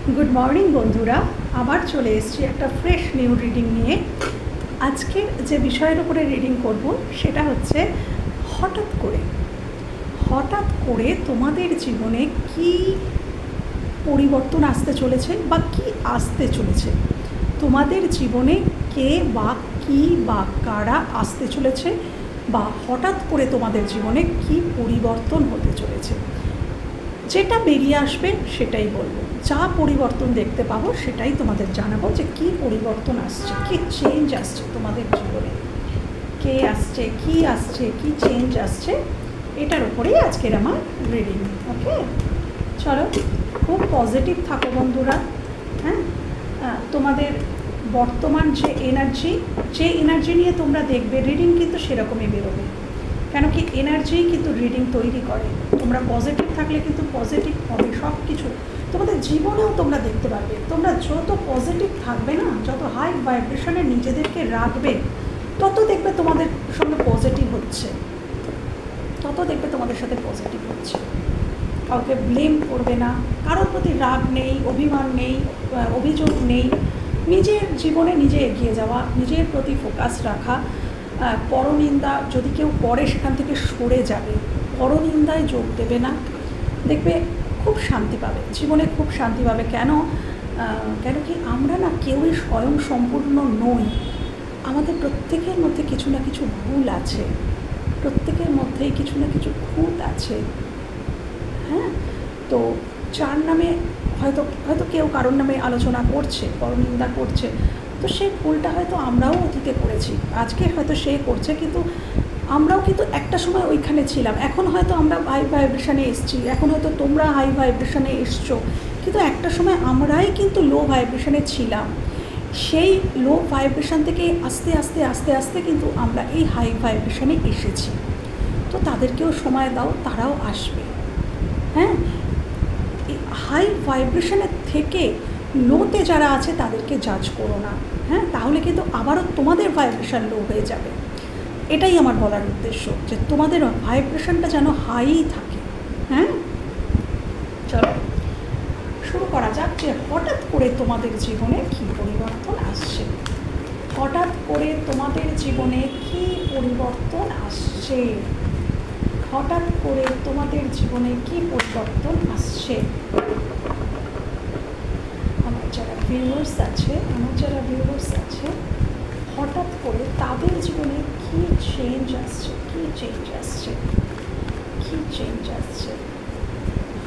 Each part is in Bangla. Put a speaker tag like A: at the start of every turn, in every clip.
A: गुड मर्निंग बंधुरा आबार चले एसेছি একটা फ्रेश নিউ রিডিং নিয়ে। আজকের যে বিষয়ের উপরে রিডিং করব সেটা হচ্ছে হঠাৎ করে তোমাদের জীবনে কি পরিবর্তন আসতে চলেছে বা কি আসতে চলেছে, তোমাদের জীবনে কে বা কি বা কারা আসতে চলেছে বা হঠাৎ করে তোমাদের জীবনে কি পরিবর্তন হতে চলেছে, যেটা বেরিয়ে আসবে সেটাই বলবো। যা পরিবর্তন দেখতে পাবো সেটাই তোমাদের জানাবো যে কি পরিবর্তন আসছে, কি চেঞ্জ আসছে তোমাদের জীবনে, কে আসছে, কি চেঞ্জ আসছে, এটার উপরেই আজকের আমার রিডিং। ওকে, চলো খুব পজিটিভ থাকো বন্ধুরা। হ্যাঁ, তোমাদের বর্তমান যে এনার্জি নিয়ে তোমরা দেখবে রিডিং কিন্তু সেরকমই বেরোবে, কেন কি এনার্জি কিন্তু রিডিং তৈরি করে। তোমরা পজিটিভ থাকলে কিন্তু পজিটিভ হবে সব কিছু তোমাদের জীবনেও তোমরা দেখতে পারবে। তোমরা যত পজিটিভ থাকবে না, যত হাই ভাইব্রেশনে নিজেদেরকে রাখবে, তত দেখবে তোমাদের সঙ্গে পজিটিভ হচ্ছে, তত দেখবে তোমাদের সাথে পজিটিভ হচ্ছে। কাউকে ব্লেম করবে না, কারোর প্রতি রাগ নেই, অভিমান নেই, অভিযোগ নেই। নিজের জীবনে নিজে এগিয়ে যাওয়া, নিজের প্রতি ফোকাস রাখা। পরনিন্দা যদি কেউ করে সেখান থেকে সরে যাবে, পরনিন্দায় যোগ দেবে না, দেখবে খুব শান্তি পাবে, জীবনে খুব শান্তি পাবে। কেন কি আমরা না কেউই স্বয়ং সম্পূর্ণ নই, আমাদের প্রত্যেকের মধ্যে কিছু না কিছু ভুল আছে, প্রত্যেকের মধ্যেই কিছু না কিছু খুঁত আছে। হ্যাঁ, তো যার নামে হয়তো কেউ কারোর নামে আলোচনা করছে, পরনিন্দা করছে, তো সেই ভুলটা হয়তো আমরাও অতীতে করেছি, আজকে হয়তো সে করছে, কিন্তু আমরাও কিন্তু একটা সময় ওইখানে ছিলাম। এখন হয়তো আমরা হাই ভাইব্রেশনে এসেছি, এখন হয়তো তোমরা হাই ভাইব্রেশনে এসছো, কিন্তু একটা সময় আমরাই কিন্তু লো ভাইব্রেশনে ছিলাম। সেই লো ভাইব্রেশন থেকে আস্তে আস্তে কিন্তু আমরা এই হাই ভাইব্রেশনে এসেছি। তো তাদেরকেও সময় দাও, তারাও আসবে। হ্যাঁ, হাই ভাইব্রেশনের থেকে লোতে যারা আছে তাদেরকে জাজ করো না। হ্যাঁ, তাহলে কিন্তু আবারও তোমাদের ভাইব্রেশন লো হয়ে যাবে। এটাই আমার বলার উদ্দেশ্য, যে তোমাদের ভাইব্রেশনটা যেন হাই থাকে। হ্যাঁ, চলো শুরু করা যাক যে হঠাৎ করে তোমাদের জীবনে কী পরিবর্তন আসছে। হঠাৎ করে তোমাদের জীবনে কী পরিবর্তন আসছে, হঠাৎ করে তোমাদের জীবনে কী পরিবর্তন আসছে। আমার যারা ভিউয়ার্স আছে হঠাৎ করে তাদের জীবনে কী চেঞ্জ আসছে,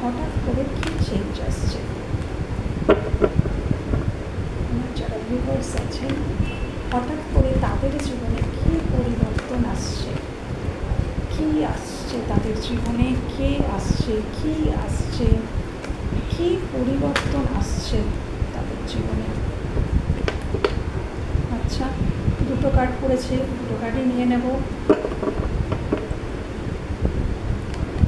A: হঠাৎ করে কী চেঞ্জ আসছে। আমার যারা ভিউয়ার্স আছে হঠাৎ করে তাদের জীবনে কী পরিবর্তন আসছে, কী আসছে তাদের জীবনে, কে আসছে, কী পরিবর্তন আসছে তাদের জীবনে। আচ্ছা, দুটো কার্ড পড়েছে, দুটো কার্ডই নিয়ে নেব।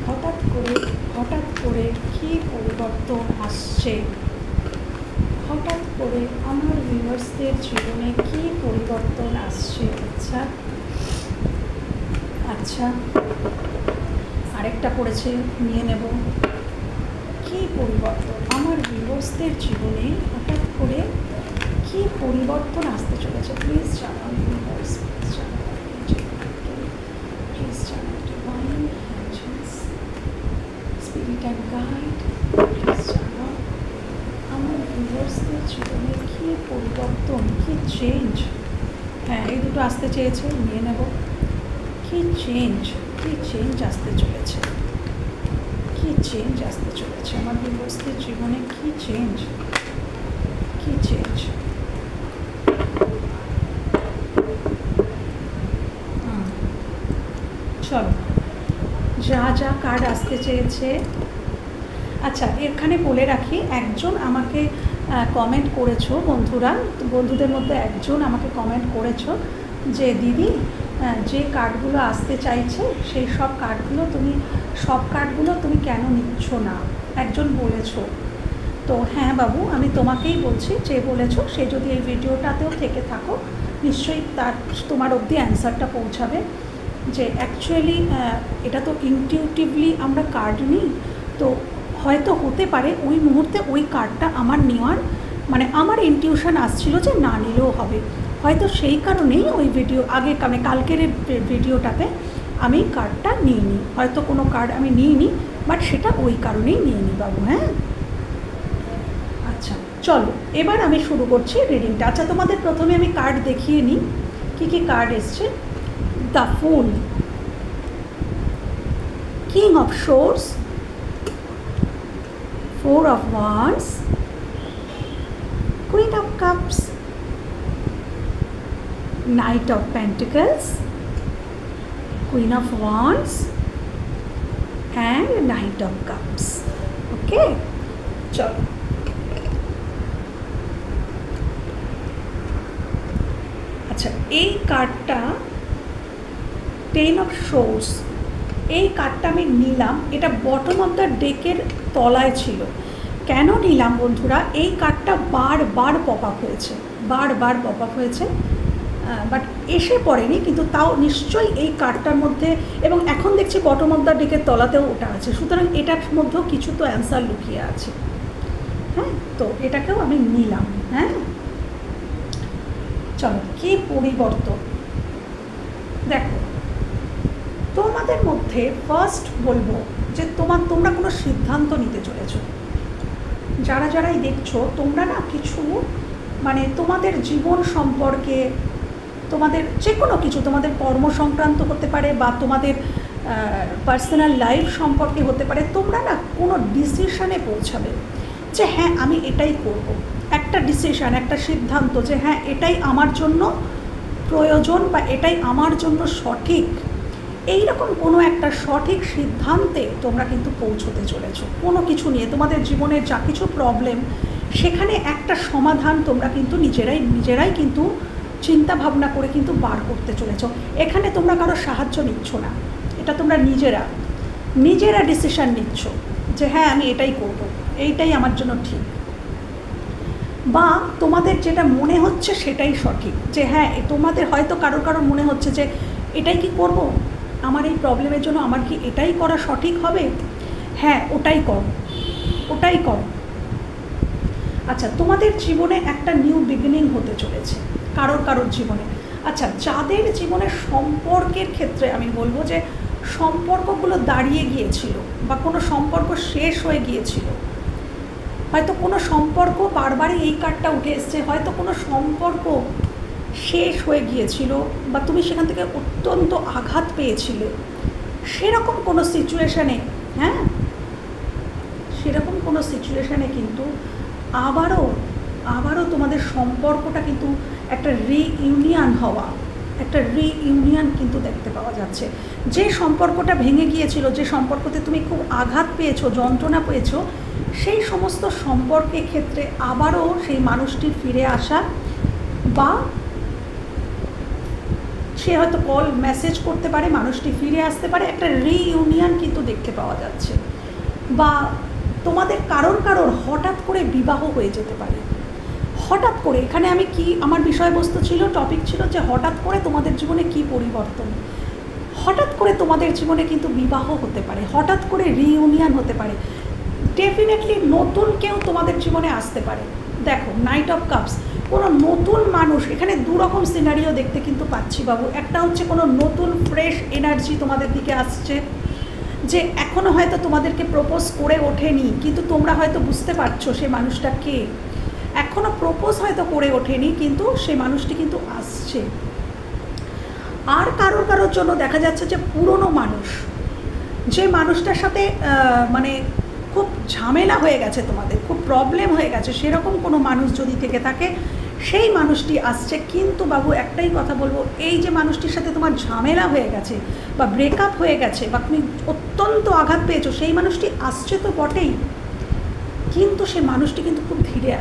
A: হঠাৎ করে কী পরিবর্তন আসছে, হঠাৎ করে আমার ভিউয়ার্সদের জীবনে কী পরিবর্তন আসছে। আচ্ছা, আরেকটা পড়েছে, নিয়ে নেব। কী পরিবর্তন আমার ভিউয়ার্সদের জীবনে, হঠাৎ করে কী পরিবর্তন আসতে চলেছে। প্লিজ জানাও ভিউয়ার্স, প্লিজ জানাও divine angels, spirit and guide, please জানাও আমার ভিউয়ার্সদের জীবনে কী পরিবর্তন, কী চেঞ্জ। হ্যাঁ, এই দুটো আসতে চেয়েছে, নিয়ে নেব। কী চেঞ্জ আসতে চলেছে, আমার ভিউয়ার্সদের জীবনে কী চেঞ্জ। চলো, যা কার্ড আসতে চেয়েছে। আচ্ছা, এখানে বলে রাখি, একজন আমাকে কমেন্ট করেছো বন্ধুদের মধ্যে একজন আমাকে কমেন্ট করেছো যে দিদি, যে কার্ডগুলো আসতে চাইছে সেই সব কার্ডগুলো তুমি কেন নিচ্ছ না, একজন বলেছো। তো হ্যাঁ বাবু, আমি তোমাকেই বলছি, যে বলেছো সে যদি এই ভিডিওটাতেও থেকে থাকো, নিশ্চয়ই তোমার অবধি অ্যান্সারটা পৌঁছাবে। যে অ্যাকচুয়ালি এটা তো ইনটিউটিভলি আমরা কার্ড নিই, তো হয়তো হতে পারে ওই মুহূর্তে ওই কার্ডটা আমার নেওয়ার মানে আমার ইনটিউশন আসছিল যে না নিলেও হবে, হয়তো সেই কারণেই ওই ভিডিও আগে মানে কালকের ভিডিওটাতে আমি কার্ডটা নিইনি, হয়তো কোনো কার্ড আমি নিইনি, বাট সেটা ওই কারণেই নিইনি বাবু। হ্যাঁ, আচ্ছা চলো এবার আমি শুরু করছি রিডিংটা। আচ্ছা তোমাদের প্রথমে আমি কার্ড দেখিয়ে নিই কী কী কার্ড এসছে। The fool, king of swords, four of wands, queen of cups, knight of pentacles, queen of wands and knight of cups. Okay চলো, আচ্ছা এই কার্ডটা টেন অফ শোর্স, এই কার্ডটা আমি নিলাম, এটা বটম অফ দ্য ডেকের তলায় ছিল। কেন নিলাম বন্ধুরা, এই কার্ডটা বারবার পপ আপ হয়েছে, বারবার পপ আপ হয়েছে, বাট এসে পড়েনি, কিন্তু তাও নিশ্চয়ই এই কার্ডটার মধ্যে, এবং এখন দেখছি বটম অফ দ্য ডেকের তলাতেও ওটা আছে, সুতরাং এটার মধ্যেও কিছু তো অ্যান্সার লুকিয়ে আছে। হ্যাঁ, তো এটাকেও আমি নিলাম। হ্যাঁ চলো, কী পরিবর্তন দেখো তোমাদের মধ্যে। ফার্স্ট বলবো যে তোমরা কোনো সিদ্ধান্ত নিতে চলেছো, যারাই দেখছো তোমরা না কিছু মানে তোমাদের জীবন সম্পর্কে, তোমাদের যে কোনো কিছু, তোমাদের কর্ম সংক্রান্ত হতে পারে বা তোমাদের পার্সোনাল লাইফ সম্পর্কে হতে পারে, তোমরা না কোনো ডিসিশনে পৌঁছাবে যে হ্যাঁ আমি এটাই করব, একটা ডিসিশন, একটা সিদ্ধান্ত যে হ্যাঁ এটাই আমার জন্য প্রয়োজন বা এটাই আমার জন্য সঠিক, এই রকম কোনো একটা সঠিক সিদ্ধান্তে তোমরা কিন্তু পৌঁছতে চলেছো। কোনো কিছু নিয়ে তোমাদের জীবনের যা কিছু প্রবলেম, সেখানে একটা সমাধান তোমরা কিন্তু নিজেরাই কিন্তু চিন্তা ভাবনা করে কিন্তু বার করতে চলেছো। এখানে তোমরা কারো সাহায্য নিচ্ছ না, এটা তোমরা নিজেরা ডিসিশন নিচ্ছ যে হ্যাঁ আমি এটাই করব, এইটাই আমার জন্য ঠিক, বা তোমাদের যেটা মনে হচ্ছে সেটাই সঠিক, যে হ্যাঁ তোমাদের হয়তো কারোর মনে হচ্ছে যে এটাই কি করব, আমার এই প্রবলেমের জন্য আমার কি এটাই করা সঠিক হবে, হ্যাঁ ওটাই করো। আচ্ছা তোমাদের জীবনে একটা নিউ বিগিনিং হতে চলেছে কারোর জীবনে। আচ্ছা যাদের জীবনে সম্পর্কের ক্ষেত্রে আমি বলবো যে সম্পর্কগুলো দাঁড়িয়ে গিয়েছিল বা কোনো সম্পর্ক শেষ হয়ে গিয়েছিল, হয়তো কোনো সম্পর্ক, বারবারই এই কার্ডটা উঠে এসছে, হয়তো কোনো সম্পর্ক শেষ হয়ে গিয়েছিল বা তুমি সেখান থেকে অত্যন্ত আঘাত পেয়েছিলে, সেরকম কোনো সিচুয়েশানে, হ্যাঁ সেরকম কোনো সিচুয়েশানে কিন্তু আবারও তোমাদের সম্পর্কটা কিন্তু একটা রিইউনিয়ন কিন্তু দেখতে পাওয়া যাচ্ছে। যে সম্পর্কটা ভেঙে গিয়েছিল, যে সম্পর্কতে তুমি খুব আঘাত পেয়েছো, যন্ত্রণা পেয়েছো, সেই সমস্ত সম্পর্কের ক্ষেত্রে আবারও সেই মানুষটির ফিরে আসা, বা সে হয়তো কল মেসেজ করতে পারে, মানুষটি ফিরে আসতে পারে, একটা রিইউনিয়ন কিন্তু দেখতে পাওয়া যাচ্ছে। বা তোমাদের কারোর হঠাৎ করে বিবাহ হয়ে যেতে পারে, হঠাৎ করে। এখানে আমি আমার বিষয়বস্তু ছিল, টপিক ছিল যে হঠাৎ করে তোমাদের জীবনে কি পরিবর্তন, হঠাৎ করে তোমাদের জীবনে কিন্তু বিবাহ হতে পারে, হঠাৎ করে রিইউনিয়ন হতে পারে, ডেফিনেটলি নতুন কেউ তোমাদের জীবনে আসতে পারে। দেখো নাইট অফ কাপস, কোনো নতুন মানুষ, এখানে দুরকম সিনারিও দেখতে কিন্তু পাচ্ছি বাবু। একটা হচ্ছে কোনো নতুন ফ্রেশ এনার্জি তোমাদের দিকে আসছে, যে এখনও হয়তো তোমাদেরকে প্রপোজ করে ওঠেনি, কিন্তু তোমরা হয়তো বুঝতে পারছো সে মানুষটা কে, এখনও প্রপোজ হয়তো করে ওঠেনি, কিন্তু সে মানুষটি কিন্তু আসছে। আর কারোর জন্য দেখা যাচ্ছে যে পুরনো মানুষ, যে মানুষটার সাথে মানে খুব ঝামেলা হয়ে গেছে, তোমাদের খুব প্রবলেম হয়ে গেছে, সেরকম কোনো মানুষ যদি থেকে থাকে, সেই মানুষটি আসছে। কিন্তু বাবু একটাই কথা বলবো, এই যে মানুষটির সাথে তোমার ঝামেলা হয়ে গেছে বা ব্রেকআপ হয়ে গেছে বা তুমি অত্যন্ত আঘাত পেয়েছো, সেই মানুষটি আসছে তো বটেই, কিন্তু সে মানুষটি কিন্তু খুব ধীরে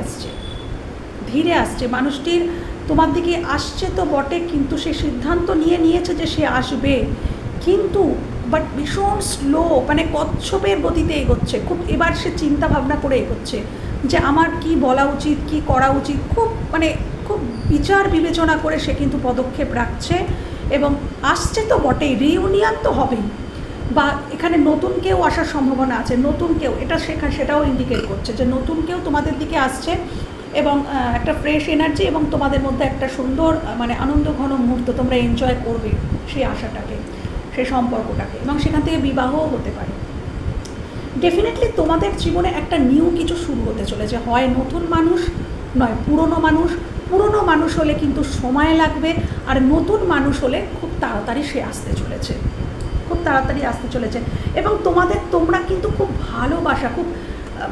A: আসছে, মানুষটির তোমার দিকে আসছে তো বটে, কিন্তু সে সিদ্ধান্ত নিয়েছে যে সে আসবে, কিন্তু বাট ভীষণ স্লো, মানে কচ্ছপের গতিতে এগোচ্ছে খুব। এবার সে চিন্তা ভাবনা করে এগোচ্ছে যে আমার কি বলা উচিত, কি করা উচিত, খুব বিচার বিবেচনা করে সে কিন্তু পদক্ষেপ রাখছে এবং আসছে তো বটেই, রিইউনিয়ন তো হবেই, বা এখানে নতুন কেউ আসার সম্ভাবনা আছে, নতুন কেউ, এটা সেটাও ইন্ডিকেট করছে যে নতুন কেউ তোমাদের দিকে আসছে এবং একটা ফ্রেশ এনার্জি এবং তোমাদের মধ্যে একটা সুন্দর মানে আনন্দঘন মুহূর্ত তোমরা এনজয় করবে সেই আশাটাকে, সেই সম্পর্কটাকে, এবং সেখান থেকে বিবাহও হতে পারে। ডেফিনেটলি তোমাদের জীবনে একটা নিউ কিছু শুরু হতে চলেছে, হয় নতুন মানুষ নয় পুরনো মানুষ। পুরনো মানুষ হলে কিন্তু সময় লাগবে, আর নতুন মানুষ হলে খুব তাড়াতাড়ি সে আসতে চলেছে, খুব তাড়াতাড়ি আসতে চলেছে। এবং তোমরা কিন্তু খুব ভালোবাসা, খুব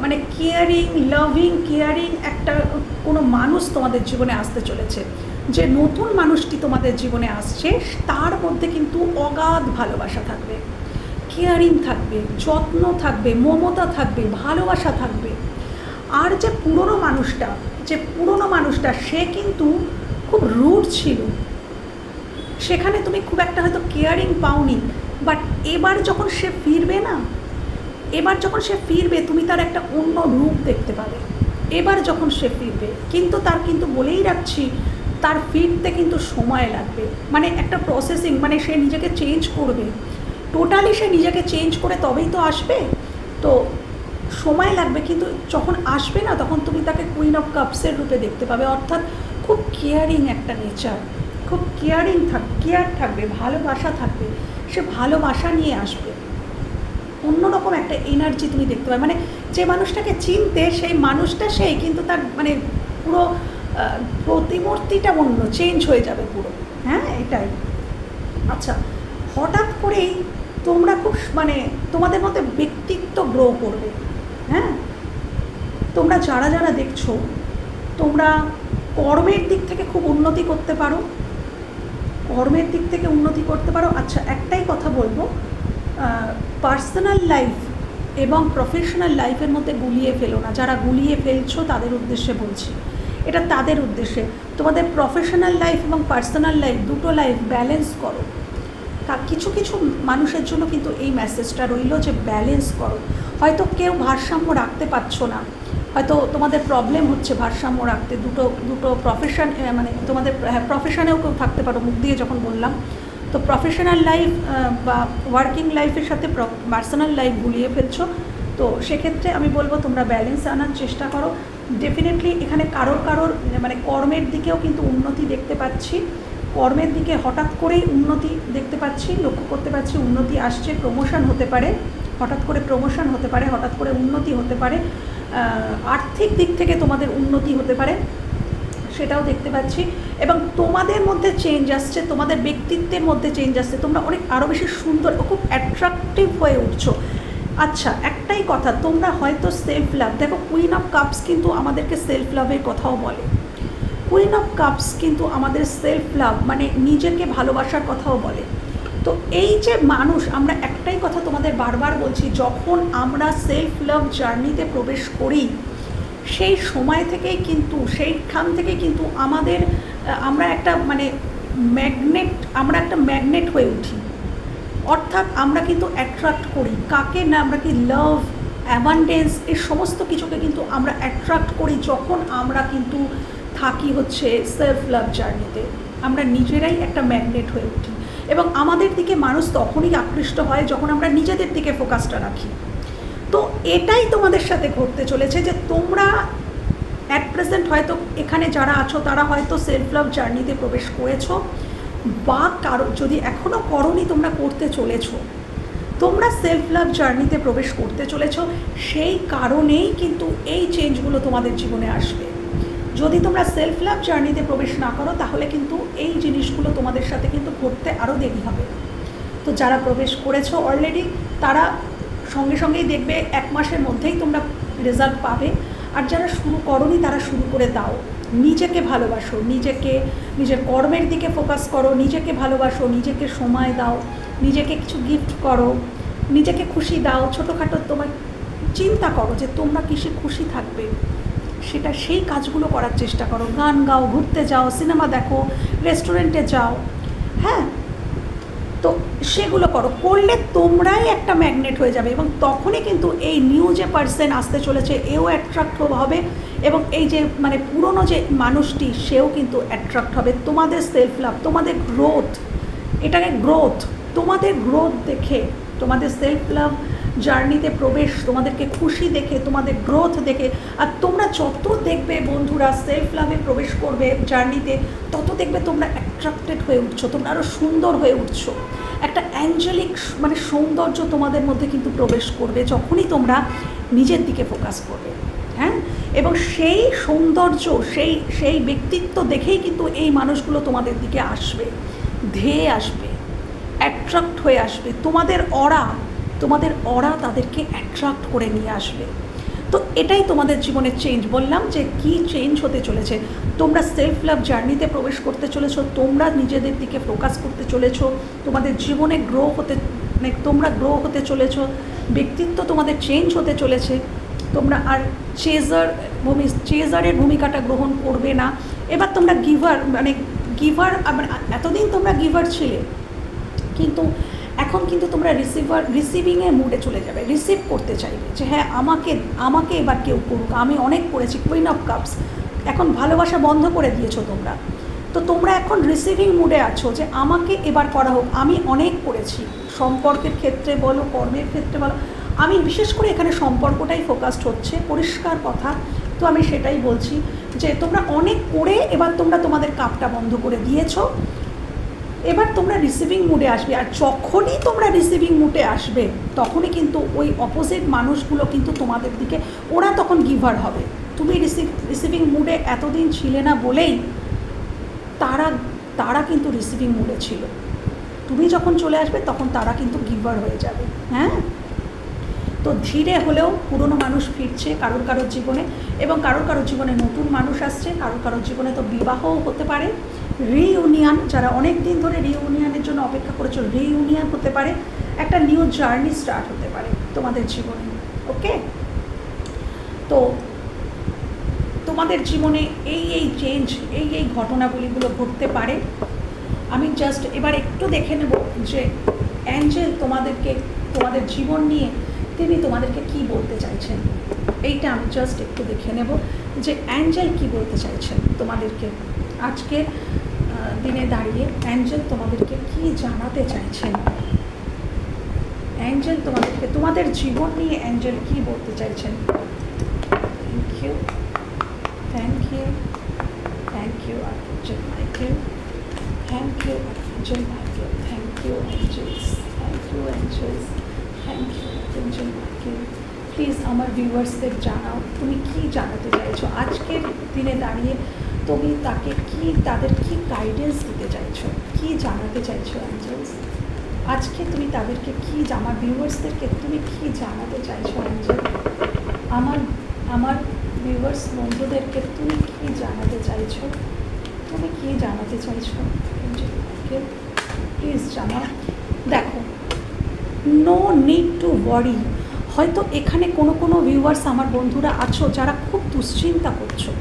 A: মানে কেয়ারিং, লাভিং, কেয়ারিং একটা কোনো মানুষ তোমাদের জীবনে আসতে চলেছে। যে নতুন মানুষটি তোমাদের জীবনে আসছে তার মধ্যে কিন্তু অগাধ ভালোবাসা থাকবে, কেয়ারিং থাকবে, যত্ন থাকবে, মমতা থাকবে, ভালোবাসা থাকবে। আর যে পুরনো মানুষটা সে কিন্তু খুব রুড ছিল, সেখানে তুমি খুব একটা হয়তো কেয়ারিং পাওনি। বাট এবার যখন সে ফিরবে তুমি তার একটা অন্য রূপ দেখতে পাবে। এবার যখন সে ফিরবে কিন্তু বলেই রাখছি, তার ফিরতে কিন্তু সময় লাগবে, মানে একটা প্রসেসিং, মানে সে নিজেকে চেঞ্জ করবে, টোটালি সে নিজেকে চেঞ্জ করে তবেই তো আসবে, তো সময় লাগবে। কিন্তু যখন আসবে না তখন তুমি তাকে কুইন অফ কাপসের রূপে দেখতে পাবে, অর্থাৎ খুব কেয়ারিং একটা নেচার, খুব কেয়ার থাকবে, ভালোবাসা থাকবে, সে ভালোবাসা নিয়ে আসবে, অন্যরকম একটা এনার্জি তুমি দেখতে পাবে। মানে যে মানুষটাকে চিনতে সেই মানুষটা সেই, কিন্তু তার মানে পুরো প্রতিমূর্তিটা অন্য, চেঞ্জ হয়ে যাবে পুরো। হ্যাঁ, এটাই। আচ্ছা, হঠাৎ করেই তোমরা খুব মানে তোমাদের মধ্যে ব্যক্তিত্ব গ্রো করবে। হ্যাঁ, তোমরা যারা দেখছো তোমরা কর্মের দিক থেকে খুব উন্নতি করতে পারো, আচ্ছা, একটাই কথা বলবো, পার্সোনাল লাইফ এবং প্রফেশনাল লাইফের মধ্যে গুলিয়ে ফেলো না। যারা গুলিয়ে ফেলছো তাদের উদ্দেশ্যে বলছি, এটা তাদের উদ্দেশ্যে। তোমাদের প্রফেশনাল লাইফ এবং পার্সোনাল লাইফ, দুটো লাইফ ব্যালেন্স করো। কিছু মানুষের জন্য কিন্তু এই মেসেজটা রইল যে ব্যালেন্স করো। হয়তো কেউ ভারসাম্য রাখতে পারছো না, হয়তো তোমাদের প্রবলেম হচ্ছে ভারসাম্য রাখতে, দুটো প্রফেশন, মানে তোমাদের প্রফেশনেও কেউ থাকতে পারো, মুখ দিয়ে যখন বললাম, তো প্রফেশনাল লাইফ বা ওয়ার্কিং লাইফের সাথে পার্সোনাল লাইফ গুলিয়ে ফেলছো, তো সেক্ষেত্রে আমি বলবো তোমরা ব্যালেন্স আনার চেষ্টা করো। ডেফিনেটলি এখানে কারোর মানে কর্মের দিকেও কিন্তু উন্নতি দেখতে পাচ্ছি, কর্মের দিকে হঠাৎ করেই উন্নতি দেখতে পাচ্ছি, লক্ষ্য করতে পারছি উন্নতি আসছে, প্রমোশন হতে পারে, হঠাৎ করে প্রমোশন হতে পারে, হঠাৎ করে উন্নতি হতে পারে, আর্থিক দিক থেকে তোমাদের উন্নতি হতে পারে, সেটাও দেখতে পাচ্ছি। এবং তোমাদের মধ্যে চেঞ্জ আসছে, তোমাদের ব্যক্তিত্বের মধ্যে চেঞ্জ আসছে, তোমরা অনেক আরও বেশি সুন্দর ও খুব অ্যাট্রাকটিভ হয়ে উঠছো। আচ্ছা, একটাই কথা, তোমরা হয়তো সেলফ লাভ, দেখো কুইন অফ কাপস কিন্তু আমাদেরকে সেলফ লাভের কথাও বলে, কুইন অফ কাপস কিন্তু আমাদের সেলফ লাভ মানে নিজেকে ভালোবাসার কথাও বলে। তো এই যে মানুষ, আমরা একটাই কথা তোমাদের বারবার বলছি, যখন আমরা সেলফ লাভ জার্নিতে প্রবেশ করি সেই সময় থেকেই কিন্তু, সেইখান থেকে কিন্তু আমরা একটা মানে ম্যাগনেট হয়ে উঠি, অর্থাৎ আমরা কিন্তু অ্যাট্রাক্ট করি কাকে না, আমরা কি লাভ, অ্যাবান্ডেন্স, এই সমস্ত কিছুকে কিন্তু আমরা অ্যাট্রাক্ট করি যখন আমরা কিন্তু থাকি হচ্ছে সেলফ লাভ জার্নিতে। আমরা নিজেরাই একটা ম্যাগনেট হয়ে উঠি এবং আমাদের দিকে মানুষ তখনই আকৃষ্ট হয় যখন আমরা নিজেদের দিকে ফোকাসটা রাখি। তো এটাই তোমাদের সাথে ঘটতে চলেছে যে তোমরা অ্যাট প্রেজেন্ট হয়তো এখানে যারা আছো তারা হয়তো সেলফ লাভ জার্নিতে প্রবেশ করেছো, বা কারো যদি এখনও করোনি তোমরা করতে চলেছো, তোমরা সেলফ লাভ জার্নিতে প্রবেশ করতে চলেছো, সেই কারণেই কিন্তু এই চেঞ্জগুলো তোমাদের জীবনে আসবে। যদি তোমরা সেলফ লাভ জার্নিতে প্রবেশ না করো তাহলে কিন্তু এই জিনিসগুলো তোমাদের সাথে কিন্তু ঘটতে আরও দেরি হবে। তো যারা প্রবেশ করেছো অলরেডি তারা সঙ্গে সঙ্গেই দেখবে 1 মাসের মধ্যেই তোমরা রেজাল্ট পাবে। আর যারা শুরু করোনি তারা শুরু করে দাও, নিজেকে ভালোবাসো, নিজের কর্মের দিকে ফোকাস করো, নিজেকে ভালোবাসো, নিজেকে সময় দাও, নিজেকে কিছু গিফট করো, নিজেকে খুশি দাও, ছোটোখাটো তোমার চিন্তা করো যে তোমরা কিসে খুশি থাকবে, সেই কাজগুলো করার চেষ্টা করো। গান গাও, ঘুরতে যাও, সিনেমা দেখো, রেস্টুরেন্টে যাও, হ্যাঁ, তো সেগুলো করলে তোমরাই একটা ম্যাগনেট হয়ে যাবে এবং তখনই কিন্তু এই নিউ যে পার্সন আসতে চলেছে এও অ্যাট্রাক্ট হবে এবং এই যে মানে পুরনো যে মানুষটি সেও কিন্তু অ্যাট্রাক্ট হবে। তোমাদের সেলফ লাভ, তোমাদের গ্রোথ, এটাকে গ্রোথ, তোমাদের গ্রোথ দেখে তোমাদের সেলফ লাভ জার্নিতে প্রবেশ, তোমাদেরকে খুশি দেখে, তোমাদের গ্রোথ দেখে, আর তোমরা যত দেখবে বন্ধুরা সেলফ লাভে প্রবেশ করবে জার্নিতে, তত দেখবে তোমরা অ্যাট্রাক্টেড হয়ে উঠছো, তোমরা আরও সুন্দর হয়ে উঠছো। একটা অ্যাঞ্জেলিক মানে সৌন্দর্য তোমাদের মধ্যে কিন্তু প্রবেশ করবে যখনই তোমরা নিজের দিকে ফোকাস করবে। হ্যাঁ, এবং সেই সৌন্দর্য, সেই ব্যক্তিত্ব দেখেই কিন্তু এই মানুষগুলো তোমাদের দিকে আসবে, ধেয়ে আসবে, অ্যাট্রাক্ট হয়ে আসবে। তোমাদের অরা তাদেরকে অ্যাট্রাক্ট করে নিয়ে আসবে। তো এটাই তোমাদের জীবনের চেঞ্জ। বললাম যে কি চেঞ্জ হতে চলেছে। তোমরা সেলফ লাভ জার্নিতে প্রবেশ করতে চলেছো, তোমরা নিজেদের দিকে ফোকাস করতে চলেছো, তোমাদের জীবনে তোমরা গ্রো হতে চলেছো, ব্যক্তিত্ব তোমাদের চেঞ্জ হতে চলেছে। তোমরা আর চেজারের ভূমিকাটা গ্রহণ করবে না। এবার তোমরা গিভার এতদিন তোমরা গিভার ছিলে, কিন্তু এখন কিন্তু তোমরা রিসিভিংয়ের মুডে চলে যাবে, রিসিভ করতে চাইবে যে হ্যাঁ আমাকে এবার কেউ করুক, আমি অনেক করেছি, কুইন অফ কাপস। এখন ভালোবাসা বন্ধ করে দিয়েছো তোমরা, তো তোমরা এখন রিসিভিং মুডে আছো যে আমাকে এবার করা হোক, আমি অনেক করেছি। সম্পর্কের ক্ষেত্রে বলো, কর্মের ক্ষেত্রে বলো, আমি বিশেষ করে এখানে সম্পর্কটাই ফোকাসড হচ্ছে, পরিষ্কার কথা। তো আমি সেটাই বলছি যে তোমরা অনেক করে এবার তোমরা তোমাদের কাপটা বন্ধ করে দিয়েছো, এবার তোমরা রিসিভিং মুডে আসবে। আর যখনই তোমরা রিসিভিং মুডে আসবে তখনই কিন্তু ওই অপোজিট মানুষগুলো কিন্তু তোমাদের দিকে, ওরা তখন গিভার হবে। তুমি রিসিভিং মুডে এতদিন ছিলে না বলেই তারা কিন্তু রিসিভিং মুডে ছিল। তুমি যখন চলে আসবে তখন তারা কিন্তু গিভার হয়ে যাবে। হ্যাঁ, তো ধীরে হলেও পুরনো মানুষ ফিরছে কারোর জীবনে, এবং কারোর জীবনে নতুন মানুষ আসছে, কারোর জীবনে তো বিবাহও হতে পারে, রিইউনিয়ন, যারা অনেক দিন ধরে রিইউনিয়নের জন্য অপেক্ষা করেছো, রিইউনিয়ন হতে পারে, একটা নিউ জার্নি স্টার্ট হতে পারে তোমাদের জীবনে। ওকে, তো তোমাদের জীবনে এই চেঞ্জ, এই ঘটনাগুলিগুলো ঘটতে পারে। আমি জাস্ট এবার একটু দেখে নেব যে অ্যাঞ্জেল তোমাদের জীবন নিয়ে তিনি তোমাদেরকে কি বলতে চাইছেন। এইটা আমি জাস্ট একটু দেখে নেব যে অ্যাঞ্জেল কি বলতে চাইছেন তোমাদেরকে। আজকে দিনে দাঁড়িয়ে অ্যাঞ্জেল তোমাদেরকে কি জানাতে চাইছেন, অ্যাঞ্জেল তোমাদের জীবন নিয়ে অ্যাঞ্জেল কি বলতে চাইছেন। Thank you Archangel Michael, thank you Archangel Michael, thank you angels, thank you angels, thank you Archangel Michael। Please আমার ভিউয়ার্সদের জানাও তুমি কি জানাতে চাইছো আজকের দিনে দাঁড়িয়ে, তুমি তাদের কি গাইডেন্স দিতে চাইছো, কি জানাতে চাইছো অ্যাঞ্জেলস আজকে, তুমি তাদেরকে কি, আমার ভিউয়ার্সদেরকে তুমি কি জানাতে চাইছো অ্যাঞ্জেল, আমার ভিউয়ার্স বন্ধুদেরকে তুমি কি জানাতে চাইছো, প্লিজ জানাও। দেখো, নো নিড টু ওয়ারি। হয়তো এখানে কোনো ভিউয়ার্স আমার বন্ধুরা আছো যারা খুব দুশ্চিন্তা করছো,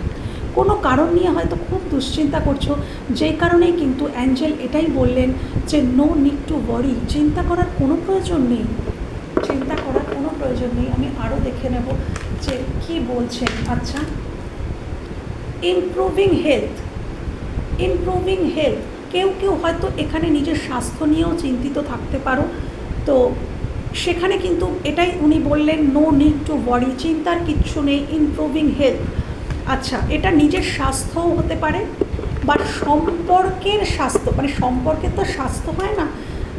A: কোনো কারণ নিয়ে হয়তো খুব দুশ্চিন্তা করছো, যেই কারণেই কিন্তু অ্যাঞ্জেল এটাই বললেন যে নো নিড টু ওয়ারি, চিন্তা করার কোনো প্রয়োজন নেই। আমি আরও দেখে নেব যে কি বলছেন। আচ্ছা, ইমপ্রুভিং হেলথ, কেউ হয়তো এখানে নিজের স্বাস্থ্য নিয়েও চিন্তিত থাকতে পারো, তো সেখানে কিন্তু এটাই উনি বললেন নো নিড টু ওয়ারি, চিন্তার কিচ্ছু নেই, ইমপ্রুভিং হেলথ। আচ্ছা, এটা নিজের স্বাস্থ্যও হতে পারে বা সম্পর্কের স্বাস্থ্য, মানে সম্পর্কের তো স্বাস্থ্য হয় না,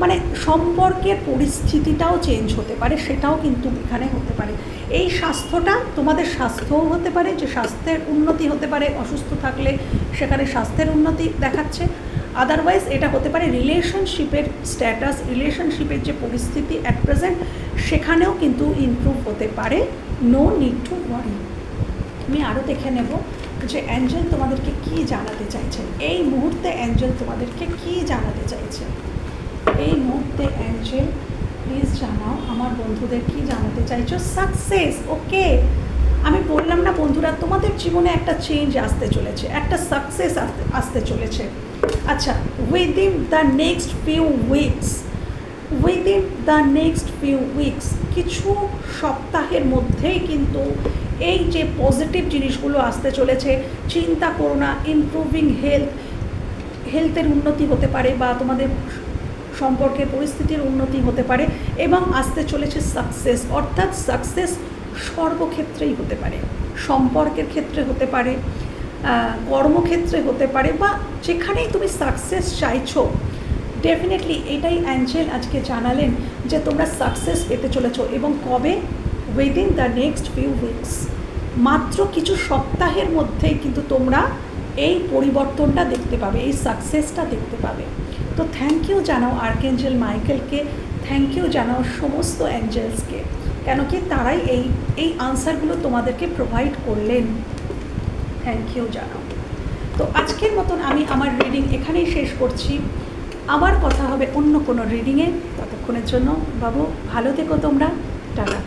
A: মানে সম্পর্কের পরিস্থিতিটাও চেঞ্জ হতে পারে, সেটাও কিন্তু এখানে হতে পারে। এই স্বাস্থ্যটা তোমাদের স্বাস্থ্যও হতে পারে, যে স্বাস্থ্যের উন্নতি হতে পারে, অসুস্থ থাকলে সেখানে স্বাস্থ্যের উন্নতি দেখাচ্ছে। আদারওয়াইজ এটা হতে পারে রিলেশনশিপের স্ট্যাটাস, রিলেশনশিপের যে পরিস্থিতি অ্যাট প্রেজেন্ট সেখানেও কিন্তু ইমপ্রুভ হতে পারে। No need to worry. আমি আরও দেখে নেব যে অ্যাঞ্জেল তোমাদেরকে কি জানাতে চাইছেন এই মুহূর্তে, অ্যাঞ্জেল তোমাদেরকে কি জানাতে চাইছেন এই মুহূর্তে। অ্যাঞ্জেল প্লিজ জানাও আমার বন্ধুদের কি জানাতে চাইছো। সাকসেস, ওকে, আমি বললাম না বন্ধুরা, তোমাদের জীবনে একটা চেঞ্জ আসতে চলেছে, একটা সাকসেস আসতে চলেছে। আচ্ছা, within the next few weeks, কিছু সপ্তাহের মধ্যেই কিন্তু এই যে পজিটিভ জিনিসগুলো আসতে চলেছে। চিন্তা করো না, ইমপ্রুভিং হেলথের উন্নতি হতে পারে, বা তোমাদের সম্পর্কের পরিস্থিতির উন্নতি হতে পারে এবং আসতে চলেছে সাকসেস, অর্থাৎ সাকসেস সর্বক্ষেত্রেই হতে পারে, সম্পর্কের ক্ষেত্রে হতে পারে, কর্মক্ষেত্রে হতে পারে, বা যেখানেই তুমি সাকসেস চাইছো ডেফিনেটলি এটাই অ্যাঞ্জেল আজকে জানালেন যে তোমরা সাকসেস পেতে চলেছো। এবং কবে? Within the next few weeks, মাত্র কিছু সপ্তাহের মধ্যেই কিন্তু তোমরা এই পরিবর্তনটা দেখতে পাবে, এই সাকসেসটা দেখতে পাবে। তো থ্যাংক ইউ জানাও আর্কএঞ্জেল মাইকেলকে, থ্যাংক ইউ জানাও সমস্ত অ্যাঞ্জেলসকে, কেন কি তারাই এই আনসারগুলো তোমাদেরকে প্রোভাইড করলেন। থ্যাংক ইউ জানাও। তো আজকের মতন আমি আমার রিডিং এখানেই শেষ করছি। আবার কথা হবে অন্য কোনো রিডিংয়ে। ততক্ষণের জন্য বাবু ভালো থেকো তোমরা, টাটা।